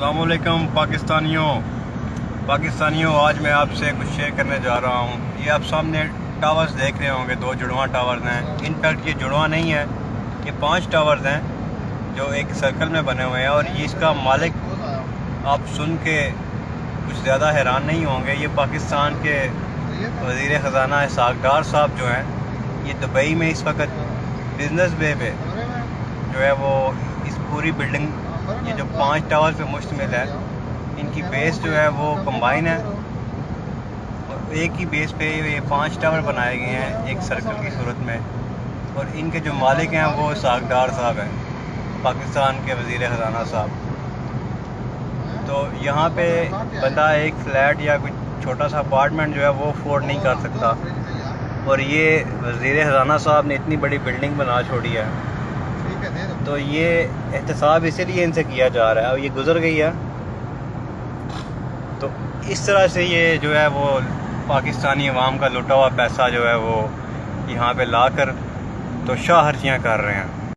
अस्सलाम वालेकुम पाकिस्तानियों, आज मैं आपसे कुछ शेयर करने जा रहा हूँ। ये आप सामने टावर्स देख रहे होंगे, 2 जुड़वां टावर्स हैं। इनफैक्ट ये जुड़वां नहीं है, ये 5 टावर्स हैं जो एक सर्कल में बने हुए हैं। और ये इसका मालिक आप सुन के कुछ ज़्यादा हैरान नहीं होंगे। ये पाकिस्तान के वज़ीर ख़ज़ाना इसहाक़ डार साहब जो हैं, ये दुबई में इस वक्त बिज़नेस वे पे जो है वो इस पूरी बिल्डिंग, ये जो 5 टावर पे मुश्तमिल है, इनकी बेस जो है वो कंबाइन है। और एक ही बेस पे ये 5 टावर बनाए गए हैं एक सर्कल की सूरत में। और इनके जो मालिक हैं वो इसहाक़ डार साहब हैं, पाकिस्तान के वज़ीर ख़ज़ाना साहब। तो यहाँ पे बंदा एक फ्लैट या कोई छोटा सा अपार्टमेंट जो है वो अफोर्ड नहीं कर सकता, और ये वज़ीर ख़ज़ाना साहब ने इतनी बड़ी बिल्डिंग बना छोड़ी है। तो ये एहतसाब इसीलिए इनसे किया जा रहा है। अब ये गुज़र गई है, तो इस तरह से ये जो है वो पाकिस्तानी अवाम का लुटा हुआ पैसा जो है वो यहाँ पे ला कर तो शाहर्जियाँ कर रहे हैं।